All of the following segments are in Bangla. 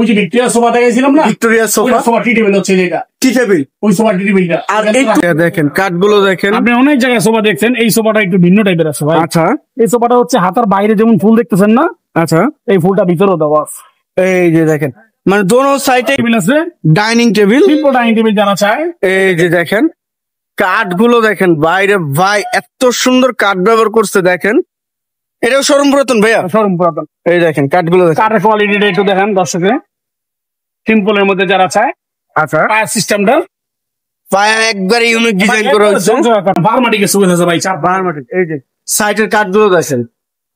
ওই যে ভিক্টোরিয়া সোফা দেখাইছিলাম না, ভিক্টোরিয়া সোফা টি টেবিল হচ্ছে যেটা, টি টেবিল, ওই সোফা টি টেবিলটা। আর দেখেন কাঠগুলো দেখেন, আপনি অনেক জায়গায় সোফা দেখছেন, এই সোফাটা একটু ভিন্ন টাইপের আছে ভাই। আচ্ছা, এই সোফাটা হচ্ছে হাতার বাইরে যেমন ফুল দেখতেছেন না, আচ্ছা, এই ফুলটা ভিতরেও দেওয়া আছে। এই যে দেখেন, মানে দোনো সাইডে টেবিল আছে, dining table, simple dining table যারা চায়। এই যে দেখেন কাঠগুলো দেখেন বাইরে, ভাই এত সুন্দর কাঠ ব্যবহার করছে দেখেন। এটাও শোরুম পুরাতন ভাইয়া? শোরুম পুরাতন। এই দেখেন কাঠগুলো দেখেন, কাঠের কোয়ালিটিটা একটু দেখেন দর্শকে, সিম্পলের মধ্যে যারা চায়। আচ্ছা, পায়ার সিস্টেমটা পায়া একবারে ইউনিক ডিজাইন করা হয়েছে, বারমাটিকের সুবিধা আছে ভাই, চার বারমাটিক। এই যে সাইডের কাঠগুলো দেখেন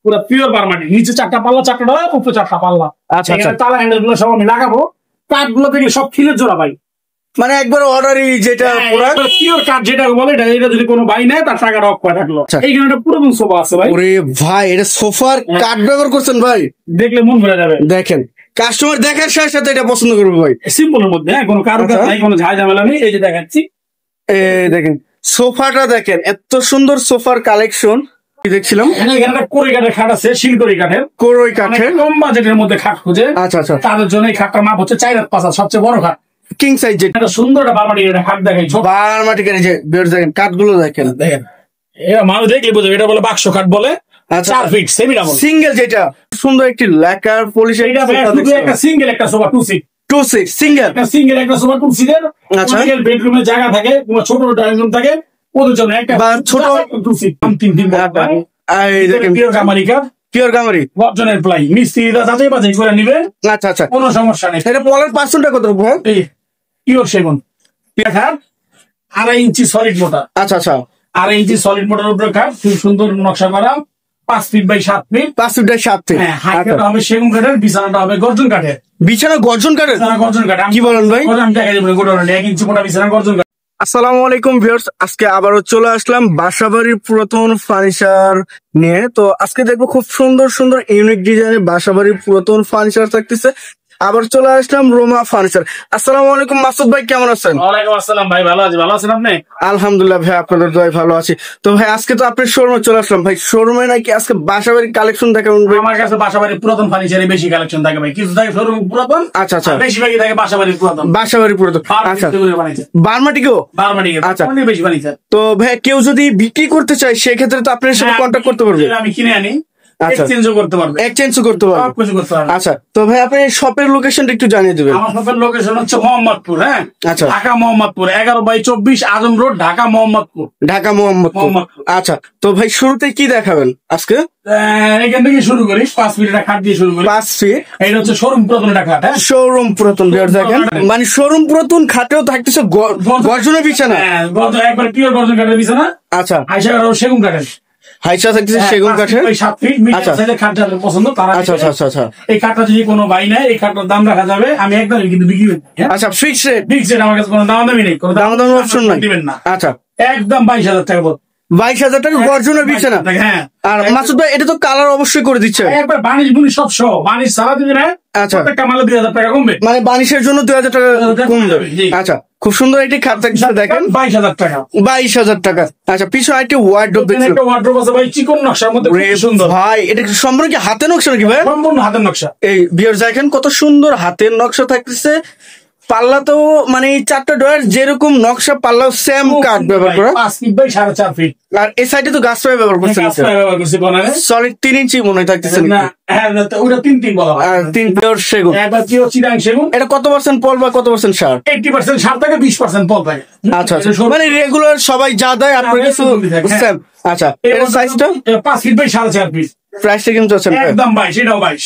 পুরো পিওর বারমাটিক, নিচে চারটা পাল্লা, চারটা ডয়া, উপরে চারটা পাল্লা। আচ্ছা, এখানে তালা হ্যান্ডেল গুলো সব আমি লাগাবো। কাঠগুলো দেখলে সব খিলের জোড়া ভাই, মানে একবার অর্ডারই, যেটা পুরো পিওর কাঠ যেটা বলে, এটা যদি কোনো ভাই নেয় তার টাকাটা অফ করে থাকলো। এইখানে একটা পুরাতন সোফা আছে ভাই। ওরে ভাই, এটা সোফার কাঠ ব্যবহার করছেন ভাই, দেখলে মন ভরে যাবে। দেখেন কাস্টমার দেখার সাথে সাথে এটা পছন্দ করবে ভাই। সিম্পলের মধ্যে, হ্যাঁ, কোনো কারুকাজ নাই, কোনো ঝাই ঝামেলা নেই। এই যে দেখাচ্ছি, এই দেখেন সোফাটা দেখেন, এত সুন্দর সোফার কালেকশন। দেখছিলাম এখানে একটা কোরই কাঠের খাট আছে, শিলকড়ি কাঠের, কোরই কাঠের, কম বাজেটের মধ্যে খাট খুঁজে। আচ্ছা আচ্ছা, তাদের জন্য এই খাটটার মাপ হচ্ছে 4.5, সবচেয়ে বড় খাট, কিং সাইজ। একটা সুন্দর একটা বারমাটিক একটা খাট দেখাই, বারমাটিকের যে দেখেন কাঠগুলো দেখেন, দেখেন এটা মানুষ দেখলে বুঝবে, এটা বলে বাক্স খাট বলে। 4 ফিট সেমি ডাবল সিঙ্গেল, যেটা সুন্দর একটি লেকার পলিশ। এটা একটা সিঙ্গেল একটা সোফা 2 সিট, 2 সিট সিঙ্গেল, একটা সিঙ্গেল একটা সোফা 2 সিটের। আচ্ছা, বেডরুমে জায়গা থাকে, ছোট ড্রয়িং রুম থাকে, ওদের জন্য একটা ছোট 2 সিট, 3 এই দেখেন পিওর গামারি কাঠ, পিওর গামারি, গর্জনের প্লাই, মিস্ত্রিরা যাচাই বাছাই করে নিবে। আচ্ছা আচ্ছা, কোনো সমস্যা নেই। এটা পলের পার্সেন্টটা কত ভাই? এই পিওর সেগুন খাট, 2.5 ইঞ্চি সলিড মোটা। আচ্ছা আচ্ছা, 2.5 ইঞ্চি সলিড মোটার উপরে খাট, খুব সুন্দর নকশা করা, 5 feet by 7 feet, 5 feet by 7 feet. হ্যাঁ, হাইটটা হবে সেগুন কাঠের, বিছানাটা হবে গর্জন কাঠের। বিছানা গর্জন কাঠের? গর্জন কাঠ। কি বলেন ভাই? আমি দেখাই দেবো, 1 ইঞ্চি মোটা বিছানা গর্জন কাঠ। আসসালামু আলাইকুম ভিউয়ার্স, আজকে আবারও চলে আসলাম বাসাবাড়ির পুরাতন ফার্নিচার নিয়ে। তো আজকে দেখবো খুব সুন্দর সুন্দর ইউনিক ডিজাইনের বাসাবাড়ির পুরাতন ফার্নিচার থাকতেছে। আবার চলে আসলাম রোমা ফার্নিচার। আসসালামু আলাইকুম মাসুদ ভাই, কেমন আছেন? ওয়ালাইকুম আসসালাম ভাই, ভালো আছি। ভালো আছেন আপনি? আলহামদুলিল্লাহ ভাই, আপনাদের দোয়ায় ভালো আছি। তো ভাই আজকে তো আপনার শোরুমে চলে আসলাম ভাই, শোরুমে নাকি আজকে বাসাবাড়ির কালেকশন দেখাবেন ভাই? আমার কাছে বাসাবাড়ির পুরাতন ফার্নিচারে বেশি কালেকশন থাকে ভাই, কিছু থাকে শোরুম পুরাতন, আচ্ছা আচ্ছা, বেশিরভাগই থাকে বাসাবাড়ির পুরাতন। বাসাবাড়ির পুরাতন, আচ্ছা, বার্মাটিকেও, আচ্ছা, অনেক বেশি বানিয়েছে। তো ভাই কেউ যদি বিক্রি করতে চায় সেক্ষেত্রে তো আপনার সাথে কন্ট্যাক্ট করতে পারবে? আমি কিনে আনি, এক্সচেঞ্জও করতে পারবে, এক্সচেঞ্জও করতে পারবে, সবকিছু করতে পারবে। আচ্ছা, তো ভাই আপনি শপের লোকেশনটা একটু জানিয়ে দেবেন। আমার শপের লোকেশন হচ্ছে মোহাম্মদপুর, হ্যাঁ, আচ্ছা, ঢাকা মোহাম্মদপুর, 11/24 আজম রোড, ঢাকা মোহাম্মদপুর। ঢাকা মোহাম্মদপুর, আচ্ছা। তো ভাই শুরুতে কি দেখাবেন আজকে? এখান থেকে শুরু করি, 5 ফিট একটা খাট দিয়ে শুরু করি। 5 ফিট, এটা হচ্ছে শোরুম পুরাতন একটা খাট, হ্যাঁ, শোরুম পুরাতন। দেখেন মানে শোরুম পুরাতন খাটেও থাকতেছে গর্জনের বিছানা, একবার পিওর গর্জন কাঠের বিছানা, আচ্ছা, হাইসা সেগুন কাঠের, হাইসা থাকতেছে সেগুন কাঠের, 7 ফিট। খাট যাদের পছন্দ তারা, আচ্ছা আচ্ছা আচ্ছা আচ্ছা, এই খাটটা যদি কোনো ভাই নেয়, এই খাটটার দাম রাখা যাবে, আমি একদম কিন্তু বিক্রি করি, আচ্ছা, ফিক্স রেট, ফিক্স রেট, আমার কাছে কোনো দাম দামি নেই, কোনো দাম অপশন নাই, দিবেন না, আচ্ছা, একদম 22,000 টাকা। 22,000 টাকা গর্জনের বিছানা, হ্যাঁ। আর মাসুদ ভাই এটা তো কালার অবশ্যই করে দিচ্ছে, একবার বানিশ বুনিশ সব সহ, বানিশ সারা দিবে না, আচ্ছা, প্রত্যেকটা মালে 2,000 টাকা কমবে, মানে বানিশের জন্য 2,000 টাকা কমবে, আচ্ছা। খুব সুন্দর একটি খাট থাকছে, দেখেন 22,000 টাকা, 22,000 টাকা, আচ্ছা। পিছনে একটি ওয়ার্ডরোব দেখছেন, একটা ওয়ার্ডরোব আছে ভাই, চিকন নকশার মধ্যে, সুন্দর ভাই। এটা সম্পূর্ণ কি হাতের নকশা নাকি ভাই? সম্পূর্ণ হাতের নকশা। এই ভিউয়ার্স দেখেন কত সুন্দর হাতের নকশা থাকতেছে, পাল্লা তো মানে এই 4টা ডয়ার যেরকম নকশা, পাল্লাও সেম কাঠ ব্যবহার করা, 5 ফিট বাই 4.5 ফিট। আর এই সাইডে তো গাছ পাই ব্যবহার করছেন, সলিড 3 ইঞ্চি মনে হয় থাকতেছে, ওটা 3 বলা হয়, 3 পিওর সেগুন। একবার পিওর চিটাং সেগুন। এটা কত পার্সেন্ট পল বা কত পার্সেন্ট সার? 80% সার থাকে, 20% পল থাকে, আচ্ছা আচ্ছা, মানে রেগুলার সবাই যা দেয় আপনার কিছু সেম, আচ্ছা। এর সাইজটা 5 ফিট বাই 4.5 ফিট। প্রাইসটা কিন্তু আছে একদম 22, এটাও 22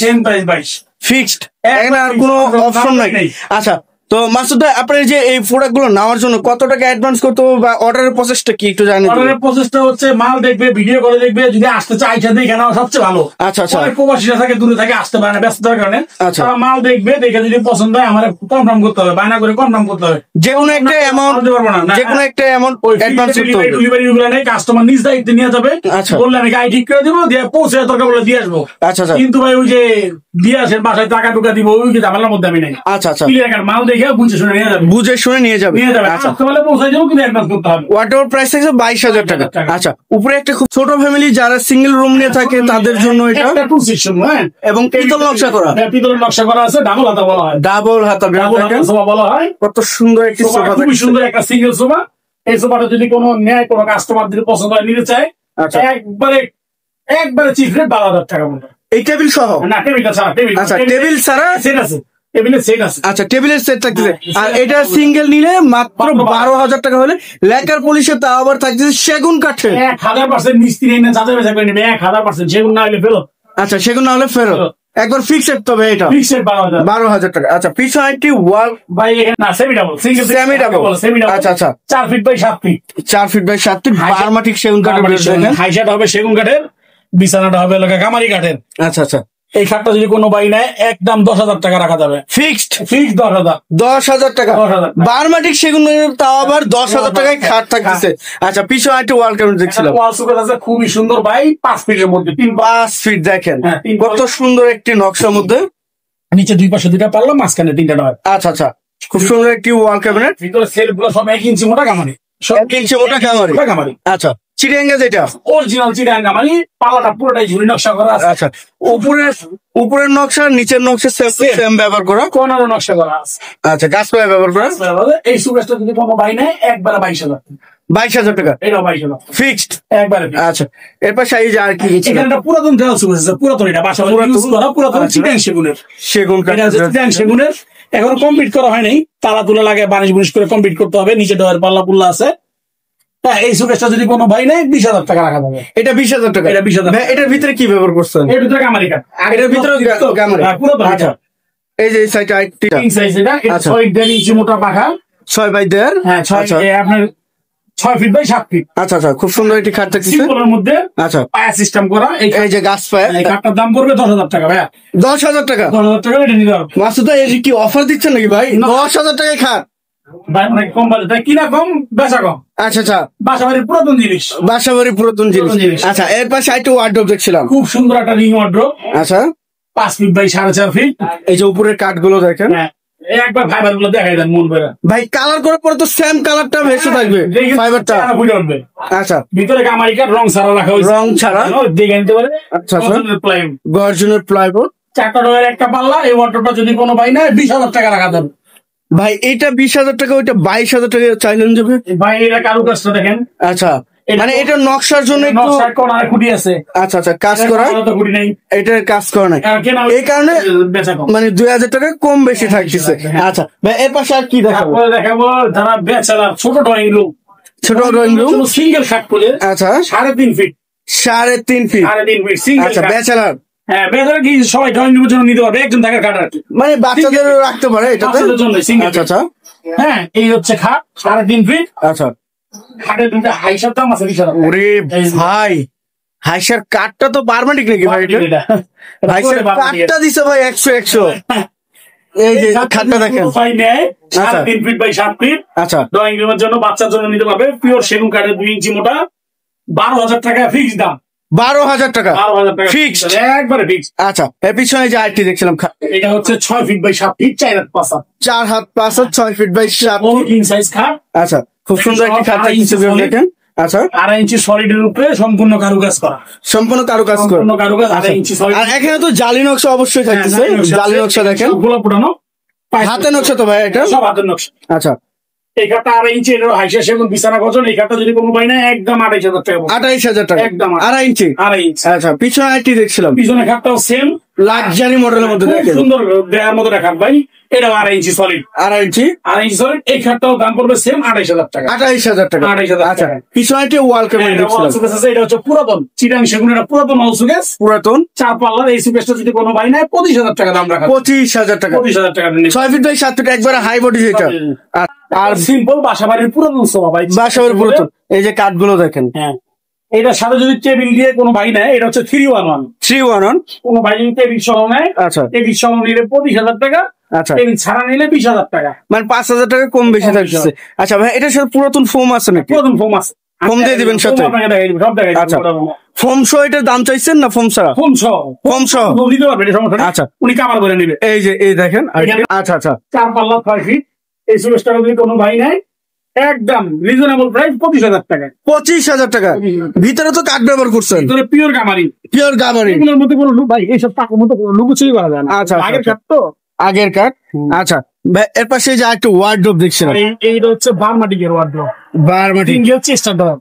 সেম প্রাইস, 22 ফিক্সড, এখানে আর কোনো অপশন নাই, আচ্ছা। তো মাসুদ ভাই আপনার যে এই প্রোডাক্ট গুলো নেওয়ার জন্য কত টাকা অ্যাডভান্স করতে হবে বা অর্ডারের প্রসেসটা কি একটু জানিয়ে দিন? অর্ডারের প্রসেসটা হচ্ছে মাল দেখবে, ভিডিও করে দেখবে, যদি আসতে চায় আইসা দেখে নেওয়া সবচেয়ে ভালো। আচ্ছা আচ্ছা, অনেক প্রবাসীরা থাকে, দূরে থাকে, আসতে পারে না ব্যস্ততার কারণে, আচ্ছা। তারা মাল দেখবে, দেখে যদি পছন্দ হয় আমার কনফার্ম করতে হবে, বায়না করে কনফার্ম করতে হবে, যে কোনো একটা অ্যামাউন্ট, যে কোনো একটা অ্যামাউন্ট অ্যাডভান্স করতে হবে। ডেলিভারি গুলো নেই, কাস্টমার নিজ দায়িত্বে নিয়ে যাবে, আচ্ছা, বললে আমি গাড়ি ঠিক করে দিব, দিয়ে পৌঁছে দরকার বলে দিয়ে আসবো, আচ্ছা আচ্ছা। কিন্তু ভাই ওই যে দিয়ে আসেন বাসায় টাকা টুকা দিব, ওই ঝামেলার মধ্যে আমি নাই, আচ্ছা আচ্ছা, মাল দেখে দেখে বুঝে শুনে নিয়ে যাবে। আচ্ছা, ওয়াটার প্রাইস থাকছে 22,000 টাকা। আচ্ছা, উপরে একটা খুব ছোট ফ্যামিলি যারা সিঙ্গেল রুম নিয়ে থাকে তাদের জন্য এটা এবং পিতল নকশা করা, পিতলের নকশা করা আছে, ডাবল হাতা বলা হয়, ডাবল হাতা সোফা বলা হয়। কত সুন্দর একটি সোফা, খুবই সুন্দর একটা সিঙ্গেল সোফা। এই সোফাটা যদি কোনো নেয়, কোনো কাস্টমারদের পছন্দ হয়, নিতে চায়, একবারে চিপ রেট 12,000 টাকা মতো। এই টেবিল সহ? না, টেবিলটা ছাড়া। আচ্ছা, টেবিল ছাড়া সেট আছে, টেবিলের সেট আছে। আচ্ছা, টেবিলের সেট থাকছে। আর এটা সিঙ্গেল নিলে মাত্র 12,000 টাকা হলে লেকার পলিশে তা আবার থাকছে সেগুন কাঠে। 1000% মিস্ত্রি এনে যাচাই বাছাই করে নেবে, 1000%। সেগুন না হলে ফেরত। আচ্ছা, সেগুন না হলে ফেরত, একবার ফিক্সড তবে এটা ফিক্সড 12,000 টাকা। আচ্ছা, পিছনে একটি ওয়াল ভাই, না semi double, single semi double. আচ্ছা আচ্ছা, 4 feet by 7 feet, 4 feet by 7 feet, বার্মাটিক সেগুন কাঠের। হাইসাটা হবে সেগুন কাঠের, বিছানাটা হবে কামারি কাঠের। আচ্ছা আচ্ছা, এই খাটটা যদি কোনো ভাই নেয়, একদম 10,000 টাকা রাখা যাবে, ফিক্সড 10,000 টাকা। বার্মাটিক সেগুন তাও আবার 10,000 টাকায় খাট থাকতেছে। আচ্ছা, পিছনে একটা ওয়াল ক্যাবিনেট দেখছিলাম, ওয়াল সুকেস আছে, খুবই সুন্দর ভাই, 5 ফিটের মধ্যে, 5 ফিট। দেখেন কত সুন্দর একটি নকশার মধ্যে, নিচে 2 পাশে 2টা পারলাম, মাঝখানে 3টা ডয়ার। আচ্ছা আচ্ছা, খুব সুন্দর একটি ওয়াল ক্যাবিনেট। ভিতরে সেলফ গুলো সব 1 ইঞ্চি মোটা কামারি, 1 ইঞ্চি মোটা কামারি। আচ্ছা, চিটাঙ্গা যেটা অরিজিনাল চিটাঙ্গা, মানে পাল্লাটা পুরোটাই ঝুরি নকশা করা আছে। আচ্ছা, উপরের নকশা নিচের নকশা সেম ব্যবহার করা, কোনারও নকশা করা আছে। আচ্ছা, গাছপালা ব্যবহার করা। এই সুকেসটা যদি কোনো ভাই নেয়, একবারে 22,000 টাকা, এটাও 22,000 ফিক্সড একবারে। আচ্ছা, এরপর সাইজ আর কি? এখানে পুরাতন দেওয়াল সুকেস আছে, পুরাতন, এটা বাসা ইউজ করা পুরাতন চিটাং সেগুনের, সেগুন কাঠ, চিটাং সেগুনের। এখন কমপ্লিট করা হয় নাই, তালা তুলা লাগে, বানিশ বুনিশ করে কমপ্লিট করতে হবে। নিচে ডয়ার পাল্লা পুল্লা আছে। হ্যাঁ, এই সুকেসটা যদি কোনো ভাই নেয়, 20,000 টাকা রাখা যাবে। এটা 20,000 টাকা। এটা 20,000। এটার ভিতরে কি ব্যবহার করছেন? এর ভিতরে কামারি কাঠ, এটার ভিতরে পুরাতন। আচ্ছা, এই যে সাইডটা কিং সাইজ, এটা 6.5 ইঞ্চি মোটা পাখা, 6x1.5। হ্যাঁ, আপনার 6 ফিট বাই 7 ফিট। আচ্ছা আচ্ছা, খুব সুন্দর একটি খাট থাকছে সিম্পলের মধ্যে। আচ্ছা, পায়া সিস্টেম করা, এই যে গাছ পায়া। এই খাটটার দাম পড়বে 10,000 টাকা ভাইয়া। 10,000 টাকা? 10,000 টাকা এটা নিতে হবে। মাসুদ ভাই, এই কি অফার দিচ্ছেন নাকি ভাই? 10,000 টাকায় খাট ভাই, অনেক কম বাজেট, কিনা কম বেচা কম। আচ্ছা আচ্ছা, বাসাবাড়ির পুরাতন জিনিস, পুরাতন জিনিস। আচ্ছা, এর পাশে একটা ওয়ার্ডরোব দেখছিলাম, খুব সুন্দর একটা রিং ওয়ার্ডরোব। আচ্ছা, 5 ফিট বাই 4.5 ফিট। এই যে উপরের কাঠগুলো দেখেন, একবার ফাইবার গুলো দেখাই দেন মন করে ভাই। কালার করার পরে তো সেম কালারটা ভেসে থাকবে, ফাইবারটা ফুটে উঠবে। আচ্ছা, ভিতরে কামারি কাঠ, রং ছাড়া রাখা হয়েছে, রং ছাড়া দেখে নিতে পারে। আচ্ছা, গর্জনের প্লাইবোর্ড, 4টা ডয়ার একটা পাল্লা। এই ওয়ার্ডরোবটা যদি কোনো ভাই নেয়, 20,000 টাকা রাখা যাবে ভাই। এটা 20,000 টাকা, ওইটা 22,000 টাকা চাইলেন যাবে ভাই। এটা কারুকাজটা দেখেন। আচ্ছা, মানে এটা নকশার জন্য একটু খুঁটি আছে। আচ্ছা আচ্ছা, কাজ করা, খুঁটি নেই, এটার কাজ করা নাই, এই কারণে মানে 2,000 টাকা কম বেশি থাকতেছে। আচ্ছা ভাই, এর পাশে আর কি দেখাবো? যারা বেচারা, ছোট ড্রয়িং রুম, সিঙ্গেল খাট করে, আচ্ছা, 3.5 ফিট, 3.5 ফিট, 3.5 ফিট সিঙ্গেল। আচ্ছা, ব্যাচেলার। হ্যাঁ, বেচারা কি সবাই ড্রয়িং রুমের জন্য নিতে পারবে, একজন থাকার খাট আর কি, মানে বাচ্চাদেরও রাখতে পারে এটাতে। আচ্ছা আচ্ছা, হ্যাঁ, এই হচ্ছে খাট 3.5 ফিট। আচ্ছা, খাটের 2টা হাইসার দাম আছে 20,000। ওরে ভাই, হাইসার কাঠটা তো বার্মাটিক নাকি ভাই? এটা হাইসার কাঠটা দিছে ভাই 100। এই যে খাটটা দেখেন, 3.5 ফিট বাই 7 ফিট। আচ্ছা, ড্রয়িং রুমের জন্য, বাচ্চার জন্য নিতে পারবে। পিওর সেগুন কাঠের, 2 ইঞ্চি মোটা, 12,000 টাকা ফিক্স দাম। 12,000 টাকা 12,000 টাকা ফিক্সড, একবারে ফিক্স। আচ্ছা, এর পিছনে যে আরেকটি দেখছিলাম, এটা হচ্ছে 6 ফিট বাই 7 ফিট, 4 হাত 5 হাত, 4 হাত 5 হাত, 6 feet by 7 feet, king size খাট। আচ্ছা, খুব সুন্দর একটি খাট থাকছে দেখেন। আচ্ছা, 2.5 ইঞ্চি সলিডের উপরে সম্পূর্ণ কারুকাজ করা, সম্পূর্ণ কারুকাজ করা। 2.5 ইঞ্চি সলিড। আর এখানে তো জালি নকশা অবশ্যই থাকতেছে, জালি নকশা দেখেন, গোলা পুরানো হাতের নকশা তো ভাই, এটা সব হাতের নকশা। আচ্ছা, এই খাটটা 2.5 ইঞ্চি, এর হাইসা সেগুন বিছানা গঠন। এই খাটটা যদি কোনো ভাই না, একদম 28,000 টাকা। 28,000 টাকা একদম 2.5 ইঞ্চি। আচ্ছা, পিছনে আরেকটি দেখছিলাম, পিছনে খাটটাও সেম লাক্সারি মডেলের মধ্যে দেখেন, সুন্দর দেয়ার মতো খাট ভাই। এটাও 2.5 ইঞ্চি সলিড, 2.5 ইঞ্চি সলিড। এই খাটটাও দাম পড়বে সেম 28,000 টাকা। 28,000 টাকা। 28,000 আচ্ছা, পিছনে একটি ওয়াল ক্যাবিনেট দেখছিলাম, এটা হচ্ছে পুরাতন চিটাং সেগুন, এটা পুরাতন ওয়াল সুকেস, পুরাতন 4 পাল্লার। এই সুকেসটা যদি কোনো ভাই নেয়, 25,000 টাকা দাম রাখা। 25,000 টাকা, 25,000 টাকা। 6 ফিট বাই 7 ফিট, একবারে হাই বডি যেটা। আর সিম্পল বাসাবাড়ির পুরাতন সোফা ভাই, বাসাবাড়ির পুরাতন। এই যে কাঠগুলো দেখেন, হ্যাঁ, এটার সাথে যদি টেবিল দিয়ে কোনো ভাই নেয়, এটা হচ্ছে 311। কোনো ভাই যদি টেবিল সহ নেয়, আচ্ছা, টেবিল সহ নিলে 25,000 টাকা। আচ্ছা, টেবিল ছাড়া নিলে 20,000 টাকা, মানে 5,000 টাকা কম বেশি থাকছে। আচ্ছা ভাই, এটার সাথে পুরাতন ফোম আছে নাকি? পুরাতন ফোম আছে, ফোম দিয়ে দিবেন সাথে? সব দেখাই। আচ্ছা, ফোম সহ এটার দাম চাইছেন না ফোম ছাড়া? ফোম সহ, ফোম সহ দিতে পারবে, সমস্যা। আচ্ছা, উনি কামার করে নিবে। এই যে এই দেখেন। আচ্ছা আচ্ছা, 4 পাল্লা 6 ফিট, এই সুকেশটা যদি কোনো ভাই নাই একদম রিজনেবল প্রাইস 25,000 টাকা। 25,000 টাকা। ভিতরে তো কাঠ ব্যবহার করছেন, ভিতরে পিওর গামারি, পিওর গাবারি। এগুলোর মধ্যে কোনো ভাই এইসব টাকার মধ্যে কোনো লুকোচুরি করা যায় না। আচ্ছা, আগের কাঠ তো, আগের কাঠ। আচ্ছা ভাই, এর পাশে যে একটা ওয়ার্ডরোব দেখছিলাম, এইটা হচ্ছে বার্মাটিকের ওয়ার্ডরোব, বারমাটি। সিঙ্গেল চেস্টার ডোর।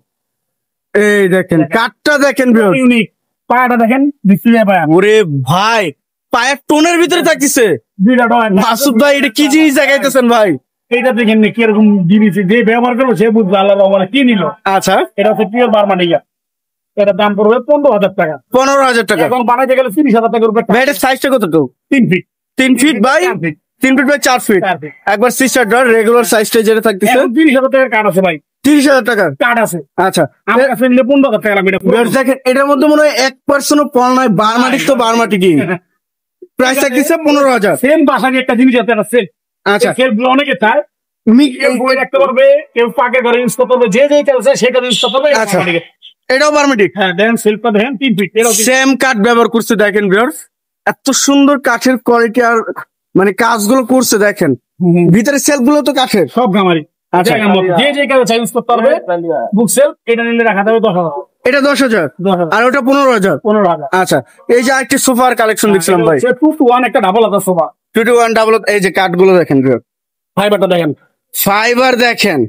এই দেখেন কাঠটা দেখেন, ইউনিক। পায়াটা দেখেন, ডিসপ্লে পায়া। ওরে ভাই, পায়ের টোনের ভিতরে থাকতেছে। দুইটা ডোর। মাসুদ ভাই, এটা কি জিনিস দেখাইতেছেন ভাই? এইটা দেখেন না কিরকম জিনিস, যে ব্যবহার করবো সে বুঝবে আল্লাহ রহমানে কি নিল। আচ্ছা, এটা হচ্ছে পিওর বার্মাটিকা, এটার দাম পড়বে 15,000 টাকা। 15,000 টাকা। এখন বানাইতে গেলে 30,000 টাকার উপরে। ভাই এটার সাইজটা কতটুকু? 3 feet. 3 feet by 3 feet by 4 feet. একবার সিস্টার ডর রেগুলার সাইজটা যেটা থাকতেছে। 30,000 টাকার কার্ড আছে ভাই, 30,000 টাকা কার্ড আছে। আচ্ছা, আমার কাছে নিলে 15,000 টাকা লাগবে। দেখেন এটার মধ্যে মনে হয় 1% পল নাই। বারমাটিক তো বারমাটিকই। প্রাইস থাকতেছে 15,000। সেম বাসায় একটা জিনিস আছে, একটা সেল। আচ্ছা, সেলগুলো অনেকে চায়, কেউ বই রাখতে পারবে, কেউ পাকে ঘরে ইউজ করতে পারবে, যে চাইছে সেটা ইউজ করতে পারবে। আচ্ছা, এটাও বারমাটিক। হ্যাঁ দেখেন, সেলফটা দেখেন 3 ফিট। সেম কাঠ ব্যবহার করছে দেখেন ভিউয়ার্স, এত সুন্দর কাঠের কোয়ালিটি আর মানে কাজগুলো করছে দেখেন। ভিতরে সেলফ গুলো তো কাঠের, সব গামারি। আচ্ছা, যে কাজ ইউজ করতে পারবে। বুক সেল এটা নিলে রাখা যাবে 10,000। এটা 10,000 আর ওটা 15,000। 15,000। আচ্ছা, এই যে আরেকটি সোফার কালেকশন দেখছিলাম ভাই, 2-to-1 একটা ডাবল আছে সোফা। 2-to-1 double. এই যে কাঠগুলো দেখেন ভিউয়ার্স, ফাইবারটা দেখেন, ফাইবার দেখেন।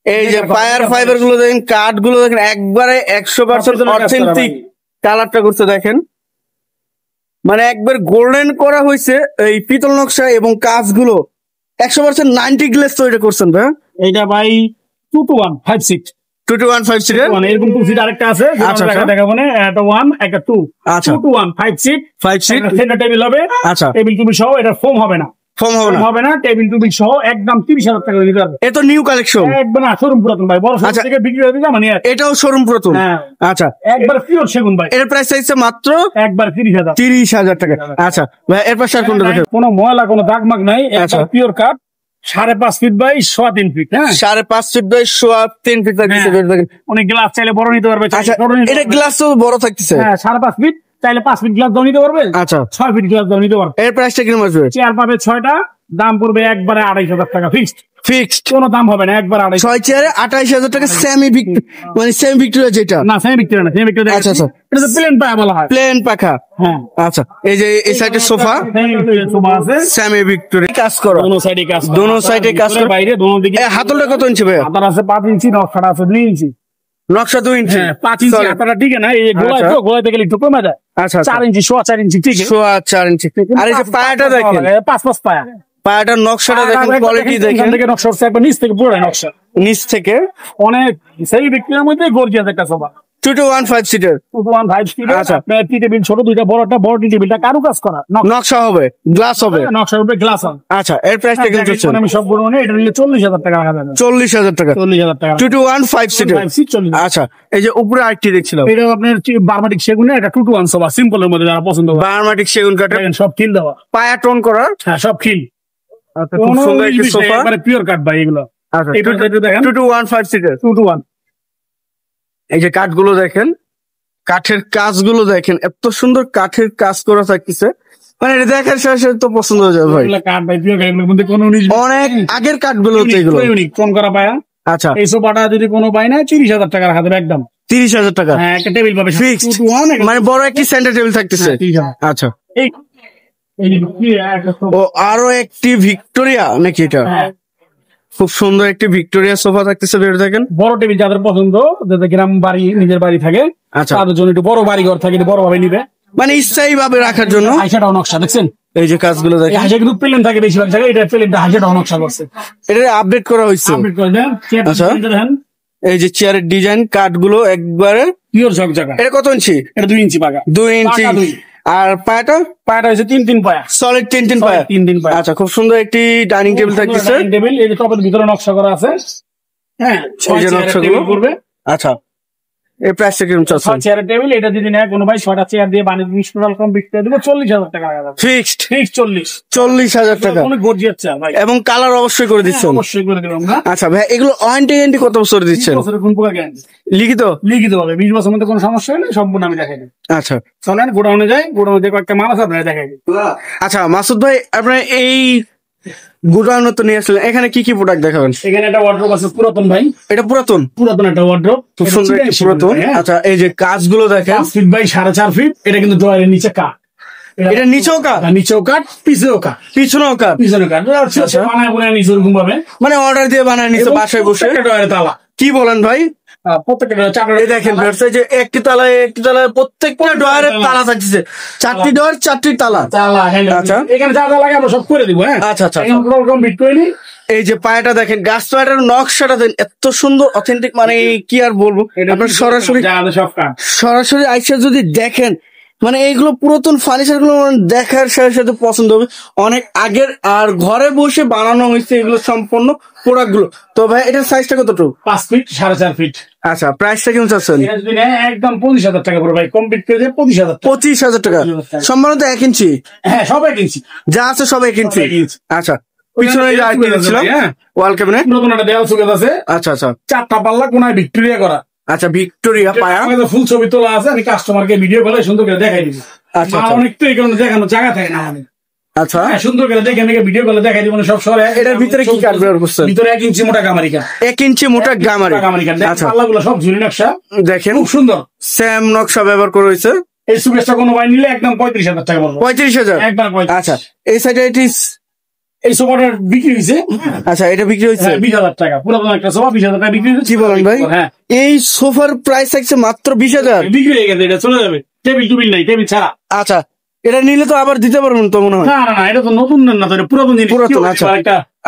এই যে পায়ার ফাইবার গুলো দেখেন, কাঠ গুলো দেখেন, একবারে 100% অথেন্টিক কালারটা করছে দেখেন। মানে একবার গোল্ডেন করা হয়েছে এই পিতল নকশা, এবং কাজগুলো 100% 90 গ্লেজ তৈরি করছেন ভাই। এইটা ভাই 2-to-1 5 সিট। 2-to-1 5 সিটের মানে এরকম 2 সিট আরেকটা আছে, আচ্ছা, দেখাবো না, একটা 1 একটা 2। আচ্ছা, 2-to-1 5 seat. 5 seat centre table হবে। আচ্ছা, টেবিল টেবিল সহ, এটা ফোম হবে না, ফর্ম হবে না। টেবিল টেবিল সহ একদম 30,000 টাকা দিতে পারবে। এ তো নিউ কালেকশন, একবার না শোরুম পুরাতন ভাই, বড় শোরুম আচ্ছা, থেকে বিক্রি হয়ে যায় মানে। এটাও শোরুম প্রথম। হ্যাঁ, আচ্ছা, একবার পিওর সেগুন ভাই। এর প্রাইস চাইছে মাত্র একবার 30,000। 30,000 টাকা। আচ্ছা ভাই, এর পাশে আর কোনটা দেখেন? কোনো ময়লা কোনো দাগ মাগ নাই, আচ্ছা, পিওর কাঠ, 5.5 ফিট বাই 3.5 ফিট। হ্যাঁ, 5.5 ফিট বাই 3 ফিট থাকতেছে দেখেন। অনেক গ্লাস চাইলে বড় নিতে পারবে। আচ্ছা, এটা গ্লাস তো বড় থাকতেছে। হ্যাঁ, 5.5 ফিট চাইলে 5 ফিট গ্লাস দাও নিতে পারবে। আচ্ছা, 6 ফিট গ্লাস দাও নিতে পারবে। এর প্রাইসটা কিরকম আসবে? চেয়ার পাবে 6টা, দাম পড়বে একবারে 2,500 টাকা ফিক্সড। ফিক্সড কোনো দাম হবে না, একবার 2,500। 6 চেয়ারে 28,000 টাকা। সেমি মানে সেমি ভিক্টোরিয়া যেটা না, সেমি ভিক্টোরিয়া না, সেমি ভিক্টোরিয়া। আচ্ছা, আচ্ছা, এটা তো প্লেন পায়া বলা হয়। প্লেন পাখা। হ্যাঁ, আচ্ছা, এই যে এই সাইডে সোফা সেমি ভিক্টোরিয়া সোফা আছে। সেমি ভিক্টোরিয়া কাজ করো, দোনো সাইডে কাজ করে। দোনো সাইডে কাজ করে, বাইরে দোনো দিকে। এই হাতলটা কত ইঞ্চি ভাই? হাতার আছে 5 ইঞ্চি, নকশাটা আছে 2 ইঞ্চি। নকশা 2 ইঞ্চি। হ্যাঁ, 5 ইঞ্চি Solid। হাতাটা ঠিক না, এই গোলায় আচ্ছা। তো গোলাতে গেলে একটু কমে যায়। আচ্ছা, 4 ইঞ্চি, 4 ইঞ্চি ঠিক আছে। 4 ইঞ্চি। আর এই যে পায়াটা দেখেন, 5 পায়া। পায়াটার নকশাটা দেখেন, কোয়ালিটি দেখেন। এখান থেকে নকশা হচ্ছে একবার নিচ থেকে পুরো নকশা। নিচ থেকে অনেক সেই ভিক্টোরিয়ার মধ্যে গর্জিয়াস একটা sofa. 2-to-1 5 seater. 2-to-1 5 seat. আচ্ছা। আপনার টি টেবিল ছোট, দুইটা বড়, একটা বড় টি টেবিলটা কারুকাজ করা, নকশা হবে, গ্লাস হবে। নকশার উপরে গ্লাস হবে। আচ্ছা, এর প্রাইসটা কেমন চলছে? আমি সব বড় নেই, এটা নিলে 40,000 টাকা রাখা যাবে। 40,000 টাকা। 40,000 টাকা। 2-to-1 5 seater. 5 সিট 40,000। আচ্ছা, এই যে উপরে আরেকটি দেখছিলাম, এটা আপনার বার্মাটিক সেগুনে একটা 2-to-1 সোফা, সিম্পলের মধ্যে যারা পছন্দ করে। বার্মাটিক সেগুন কাঠের, দেখেন সব খিল দেওয়া। পায়া টোন করা। হ্যাঁ, সব খিল। আচ্ছা, খুব সুন্দর একটি সোফা। মানে পিওর কাঠ ভাই এগুলো। আচ্ছা, এটা দেখেন 2-to-1 5 সিটার। 2-to-1। এই যে কাঠগুলো দেখেন, কাঠের কাজগুলো দেখেন, এত সুন্দর কাঠের কাজ করা থাকতেছে, মানে এটা দেখার সাথে সাথে তো পছন্দ হয়ে যাবে ভাই। এগুলো কাঠ ভাই, পিওর কাঠ, এগুলোর মধ্যে কোনো অনেক আগের কাঠগুলো হচ্ছে এগুলো। ইউনিক কোন করা পায়া। আচ্ছা, এই সোফাটা যদি কোনো পায় না 30,000 টাকা রাখা যাবে একদম। 30,000 টাকা। হ্যাঁ, একটা টেবিল পাবে ফিক্সড, 2-to-1। মানে বড় একটি সেন্টার টেবিল থাকতেছে। 30,000। আচ্ছা, এই এই কি একটা সোফা। ও আরো একটি ভিক্টোরিয়া নাকি এটা? হ্যাঁ, খুব সুন্দর একটি ভিক্টোরিয়া সোফা থাকতেছে, বের দেখেন। বড় টেবিল যাদের পছন্দ, যাদের গ্রাম বাড়ি নিজের বাড়ি থাকে, আচ্ছা, তাদের জন্য একটু বড় বাড়ি ঘর থাকে, একটু বড় ভাবে নিবে। মানে স্থায়ী ভাবে রাখার জন্য। হাইসাটাও নকশা দেখছেন, এই যে কাজগুলো এই দেখেন, হাইসা কিন্তু প্লেন থাকে বেশিরভাগ জায়গায়, এটা প্লেনটা হাইসাটাও নকশা করছে। এটা আপডেট করা হয়েছে। আপডেট করে দেন। আচ্ছা। দেখেন এই যে চেয়ারের ডিজাইন, কাঠগুলো একবারে পিওর ঝকঝকা। এটা কত ইঞ্চি? এটা 2 ইঞ্চি পাকা। 2 ইঞ্চি। পাকা 2। আর পায়াটা পায়াটা হচ্ছে 3 পায়া। সলিড 3 পায়া। 3 পায়া। আচ্ছা, খুব সুন্দর একটি ডাইনিং টেবিল থাকতেছে। ডাইনিং টেবিল, এই যে টপের ভিতরে নকশা করা আছে। হ্যাঁ, এই যে নকশাগুলো করবে। আচ্ছা, এই প্রাইসটা কিরকম চলছে? 6 চেয়ারের টেবিল, এটা যদি নেয় কোনো ভাই 6টা চেয়ার দিয়ে বানিয়ে টোটাল কমপ্লিট করে দেবো 40,000 টাকা রাখা যাবে। Fixed fix 40। 40,000 টাকা। অনেক গর্জিয়াস চেয়ার ভাই। এবং কালার অবশ্যই করে দিচ্ছেন। অবশ্যই করে দেবো আমরা। আচ্ছা ভাই, এগুলো ওয়ারেন্টি কত বছর 20 দিচ্ছেন? বছরের কোন প্রকার গ্যারান্টি লিখিত? লিখিত হবে। 20 বছরের মধ্যে কোনো সমস্যা হলে সম্পূর্ণ আমি দেখাই দিই। আচ্ছা, চলেন গোডাউনে যাই, গোডাউনে যে কয়েকটা মাল আছে আপনারা দেখাই দিই। আচ্ছা মাসুদ ভাই, আপনার এই গুড়ানো তো নিয়ে আসলেন, এখানে কি কি প্রোডাক্ট দেখাবেন? এখানে একটা ওয়ার্ড্রোব আছে পুরাতন ভাই, এটা পুরাতন একটা ওয়ার্ড্রোব, খুব সুন্দর একটি পুরাতন। আচ্ছা এই যে কাজগুলো দেখেন, 5 ফিট বাই 4.5 ফিট। এটা কিন্তু ড্রয়ারের নিচে কাঠ, এটা নিচেও কাঠ, নিচেও কাঠ, পিছেও কাঠ, পিছনেও কাঠ, পিছনে কাঠ। বানায় বুনায় নিচে এরকম ভাবে, মানে অর্ডার দিয়ে বানায় নিচে বাসায় বসে। ড্রয়ারে তালা, কি বলেন ভাই? প্রত্যেকটা চারটা। এই দেখেন যে একটি তালায় প্রত্যেকটা ডয়ারে তালা থাকছে, 4টি ডয়ার 4টি তালা। আচ্ছা এখানে যা যা লাগে আমরা সব করে দিব। হ্যাঁ আচ্ছা আচ্ছা। কমপ্লিট করে নিই। এই যে পায়াটা দেখেন, গাছ পায়াটার নকশাটা দেন এত সুন্দর অথেন্টিক, মানে কি আর বলবো। আপনার সরাসরি আইসা যদি দেখেন, মানে এইগুলো পুরাতন ফার্নিচার গুলো দেখার সাথে সাথে পছন্দ হবে, অনেক আগের, আর ঘরে বসে বানানো হয়েছে এগুলো সম্পূর্ণ প্রোডাক্ট গুলো। তো ভাই এটার সাইজটা কতটুকু? 5 ফিট 4.5 ফিট। আচ্ছা প্রাইসটা কেমন চাচ্ছেন? একদম 25,000 টাকা পড়বে ভাই, কমপ্লিট করে দিয়ে 25,000। 25,000 টাকা সম্ভবত 1 ইঞ্চি? হ্যাঁ সব 1 ইঞ্চি যা আছে সব 1 ইঞ্চি। আচ্ছা পিছনে ওয়াল ক্যাবিনেট, নতুন একটা দেওয়াল সুকেস আছে। আচ্ছা আচ্ছা, 4টা পাল্লা কোনায় ভিক্টোরিয়া করা। আচ্ছা ভিক্টোরিয়া পায়া, ফুল ছবি তোলা আছে। আমি কাস্টমারকে ভিডিও করে সুন্দর করে দেখাই দিব। আচ্ছা অনেক তো এই কারণে দেখানো জায়গা থাকে না আমাদের। আচ্ছা সুন্দর করে দেখে আমাকে ভিডিও করে দেখাই দিব সব শহরে। এটার ভিতরে কি কাঠ ব্যবহার করছেন? ভিতরে 1 ইঞ্চি মোটা গামারি কাঠ। 1 ইঞ্চি মোটা গামারি। আচ্ছা পাল্লাগুলো সব ঝুরি নকশা দেখেন, খুব সুন্দর সেম নকশা ব্যবহার করা হয়েছে। এই সুকেসটা কোনো ভাই নিলে একদম 35,000 টাকা পড়বে। 35,000 একদম 35। আচ্ছা এই সাইডে এই সোফাটার বিক্রি হয়েছে। আচ্ছা এটা বিক্রি হয়েছে 20,000 টাকা। পুরাতন একটা সোফা 20,000 টাকা বিক্রি হয়েছে। কি বলেন ভাই? হ্যাঁ এই সোফার প্রাইস থাকছে মাত্র 20,000? বিক্রি হয়ে গেছে, এটা চলে যাবে। টেবিল নাই, টেবিল ছাড়া। আচ্ছা এটা নিলে তো আবার দিতে পারবেন তো মনে হয়? না না না, এটা তো নতুন না, তো এটা পুরাতন জিনিস। পুরাতন। আচ্ছা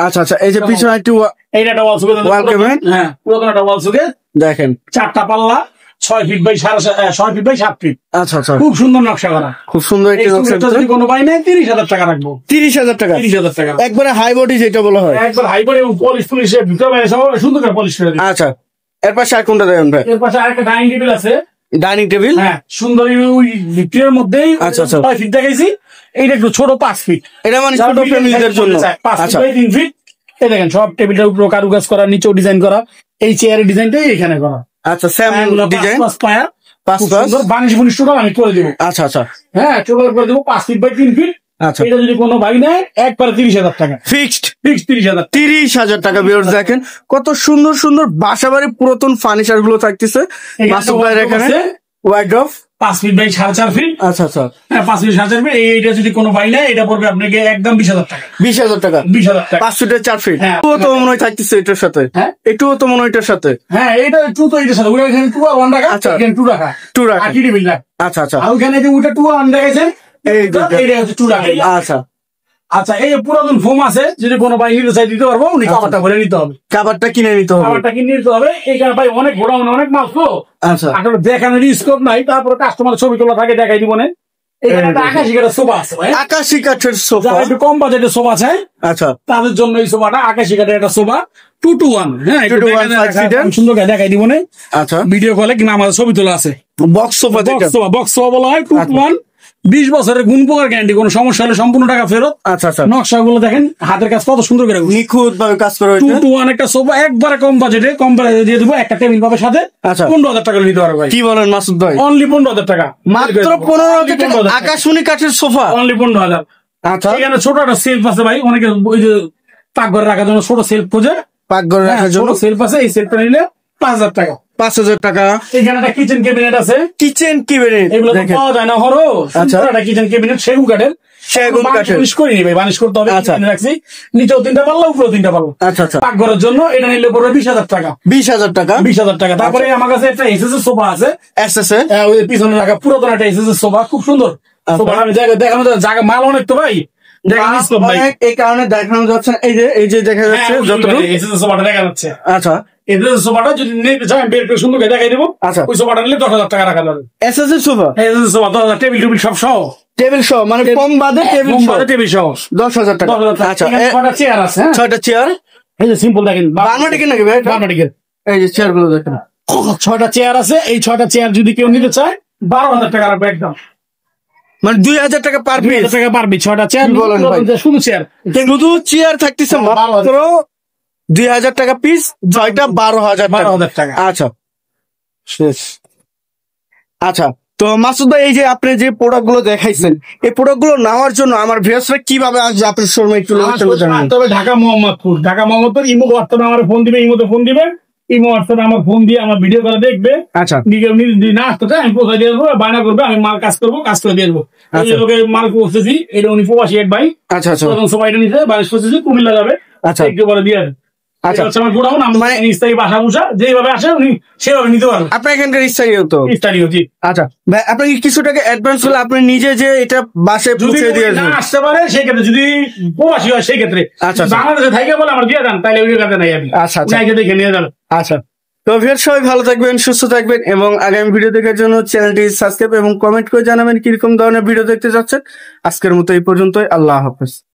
আচ্ছা আচ্ছা। এই যে পিছনে একটু এইটা একটা ওয়াল সুকেস, ওয়াল ক্যাবিনেট। হ্যাঁ পুরাতন একটা ওয়াল সুকেস দেখেন, 4টা পাল্লা 6 feet by 6 feet by 7 feet. আচ্ছা আচ্ছা, খুব সুন্দর নকশা করা, খুব সুন্দর একটি নকশা। যদি কোনো ভাই নেই 30,000 টাকা রাখবো। 30,000 টাকা? 30,000 টাকা একবারে হাই বডি যেটা বলা হয়, একবার হাইবার এবং পলিশ ভিতরে বাইরে সব সুন্দর করে পলিশ করে দিই। আচ্ছা এর পাশে আর কোনটা দেবেন ভাই? এর পাশে আরেকটা ডাইনিং টেবিল আছে। ডাইনিং টেবিল, হ্যাঁ সুন্দর, ওই ভিক্টোরিয়ার মধ্যেই। আচ্ছা আচ্ছা, 6 ফিট দেখাইছি। এইটা একটু ছোট 5 ফিট। এটা মানে ছোট ফ্যামিলিদের জন্য। 5 আচ্ছা 3 ফিট। এই দেখেন সব টেবিলটার উপর কারুকাজ করা, নিচেও ডিজাইন করা। এই চেয়ারের ডিজাইনটাই এখানে করা। আচ্ছা সেম ডিজাইন, 5 বানিশ বুনিশ টোটাল আমি করে দিব। আচ্ছা আচ্ছা, হ্যাঁ টোটাল করে দিব 5 ফিট বাই 3 ফিট। আচ্ছা এটা যদি কোনো ভাই নেয় একবারে 30,000 টাকা ফিক্সড। 30,000। 30,000 টাকা। ভিউয়ার্স দেখেন কত সুন্দর সুন্দর বাসাবাড়ির পুরাতন ফার্নিচার গুলো থাকতেছে মাসুদ ভাইয়ের এখানে। Wardrobe 5 feet by 4.5 feet. আচ্ছা আচ্ছা, হ্যাঁ 5 ফিট 4.5 ফিট। এইটা যদি কোনো ভাই নেয় এটা পড়বে আপনাকে একদম 20,000 টাকা। 20,000 টাকা। 20,000 টাকা 5 ফিটের 4 ফিট। হ্যাঁ তো মনে হয় থাকতেছে এটার সাথে। হ্যাঁ একটুও তো মনে হয় এটার সাথে। হ্যাঁ এটা 2 তো এটার সাথে। ওটা এখানে 2 আর 1 টাকা। আচ্ছা এখানে 2 টাকা। 2 টাকা। আর টেবিল রাখ। আচ্ছা আচ্ছা, আর ওখানে যে ওটা 2 আর 1 টাকা আছে, এইটা হচ্ছে 2 টাকা। আচ্ছা আচ্ছা এই পুরাতন ফোম আছে, যদি কোনো ভাই নিতে চাই দিতে পারবো। উনি কাভারটা ভরে নিতে হবে, খাবারটা কিনে নিতে হবে। কাভারটা কিনে নিতে হবে। এইখানে ভাই অনেক গোডাউন, অনেক মাল তো। আচ্ছা আসলে দেখানোর স্কোপ নাই। তারপরে কাস্টমার ছবি তোলা থাকে, দেখাই দিব না। এখানে একটা আকাশি কাঠের সোফা আছে ভাই। আকাশি কাঠের সোফা, যারা একটু কম বাজেটের সোফা চাই আচ্ছা তাদের জন্য এই সোফাটা আকাশি কাঠের একটা সোফা 2 to 1। হ্যাঁ 2 to 1 5 সিটার। সুন্দর করে দেখাই দিব না আচ্ছা। ভিডিও কলে, কিনা আমাদের ছবি তোলা আছে। বক্স সোফা, বক্স সোফা বলা হয়। 2 to 1, 20 বছরের গুণ পোকার গ্যারান্টি। কোনো সমস্যা হলে সম্পূর্ণ টাকা ফেরত। আচ্ছা আচ্ছা, নকশা গুলো দেখেন, হাতের কাজ কত সুন্দর করে, নিখুঁত ভাবে কাজ করা 2 হয়েছে। to 1 একটা সোফা একবারে কম বাজেটে দিয়ে দেবো। একটা টেবিল পাবে সাথে। আচ্ছা 15,000 টাকা নিতে পারবে ভাই। কি বলেন মাসুদ ভাই? অনলি 15,000 টাকা, মাত্র 15,000 টাকা আকাশমণি কাঠের সোফা, অনলি 15,000। আচ্ছা এখানে ছোট একটা সেলফ আছে ভাই। অনেকে ওই যে পাকঘরে রাখার জন্য ছোট সেলফ খোঁজে, পাকঘরে রাখার জন্য সেলফ আছে। এই সেলফটা নিলে 5,000 টাকা। 5,000 টাকা। এখানে একটা কিচেন ক্যাবিনেট আছে। কিচেন ক্যাবিনেট এগুলো তো পাওয়া যায় না হরো। আচ্ছা একটা কিচেন ক্যাবিনেট সেগুন কাঠের। সেগুন কাঠের বানিশ করিনি ভাই, বানিশ করতে হবে। আচ্ছা রাখছি, নিচেও 3টা পাল্লা, উপরেও 3টা পাল্লা। আচ্ছা আচ্ছা, পাকঘরের জন্য এটা নিলে পড়বে 20,000 টাকা। 20,000 টাকা। 20,000 টাকা। তারপরে আমার কাছে একটা এসএস এর সোফা আছে। এসএস এর ওই পিছনে রাখা পুরাতন একটা এসএস এর সোফা, খুব সুন্দর সোফা। আমি দেখানো জায়গা মাল অনেক তো ভাই, এই কারণে দেখানো যাচ্ছে। এই যে দেখা যাচ্ছে যতটুকু এসএস এর সোফাটা দেখা যাচ্ছে। আচ্ছা এসএস এর সোফাটা যদি নিতে চাই আমি বের করে সুন্দর করে দেখাই দেবো। আচ্ছা ওই সোফাটা নিলে 10,000 টাকা রাখা যাবে। এসএস এর সোফা, এসএস এর সোফা 10,000, টেবিল সব সহ। টেবিল সহ, মানে কম বাদে টেবিল সহ 10,000 টাকা। আচ্ছা 6টা চেয়ার আছে। 6টা চেয়ার। এই যে সিম্পল দেখেন, বার্মাটিকের নাকি ভাই? বার্মাটিকের। এই যে চেয়ার গুলো দেখেন, 6টা চেয়ার আছে। এই 6টা চেয়ার যদি কেউ নিতে চায় 12,000 টাকা রাখবে একদম। মানে 2,000 টাকা পার পিস। 2,000 টাকা পারবি। 6টা চেয়ার শুধু চেয়ার, শুধু চেয়ার থাকতেছে মাত্র 2,000 টাকা পিস। 6টা 12,000 টাকা। আচ্ছা শেষ। আচ্ছা তো মাসুদ ভাই, এই যে আপনি যে প্রোডাক্ট গুলো দেখাইছেন, এই প্রোডাক্ট গুলো নেওয়ার জন্য আমার ভিউয়ার্সরা কিভাবে আসবে আপনার শোরুমে একটু জানান। তবে ঢাকা মোহাম্মদপুর ইমো হোয়াটসঅ্যাপে আমার ফোন দিবে, ইমোতে ফোন দিবে, ইমো হোয়াটসঅ্যাপে আমার ফোন দিয়ে আমার ভিডিও করে দেখবে। আচ্ছা নিজে না আসতে চায় আমি পৌঁছে দিয়ে দেবো, বায়না করবে, আমি মাল কাজ করবো, কাজ করে দিয়ে দেবো। এই লোকে মাল পৌঁছেছি, এটা উনি প্রবাসী এক ভাই। আচ্ছা আচ্ছা সবাই নিচে বানিশ পৌঁছেছি, কুমিল্লা যাবে। আচ্ছা একটু পরে দিয়ে দেবে। আচ্ছা আমার গোডাউন, মানে স্থায়ী বাসা বুসা যেভাবে আসে উনি সেভাবে নিতে পারবেন। আপনার এখানকার স্থানীয় তো? স্থানীয়, জি। আচ্ছা ভাই, আপনাকে কিছু টাকা অ্যাডভান্স হলে আপনি নিজে যে এটা বাসে যদি পৌঁছে দিয়ে না আসবেন? আসতে পারে সেক্ষেত্রে, যদি প্রবাসী হয় সেক্ষেত্রে, আচ্ছা, আচ্ছা। বাংলাদেশে থাকে বলে আমার দিয়ে দেন, তাহলে ওই জায়গাতে নাই আমি। আচ্ছা, আচ্ছা। উনি দেখে নিয়ে যাবেন। আচ্ছা, তো ভিউয়ার্স সবাই ভালো থাকবেন, সুস্থ থাকবেন এবং আগামী ভিডিও দেখার জন্য চ্যানেলটি সাবস্ক্রাইব এবং কমেন্ট করে জানাবেন কিরকম ধরনের ভিডিও দেখতে চাচ্ছেন। আজকের মতো এই পর্যন্তই, আল্লাহ হাফেজ।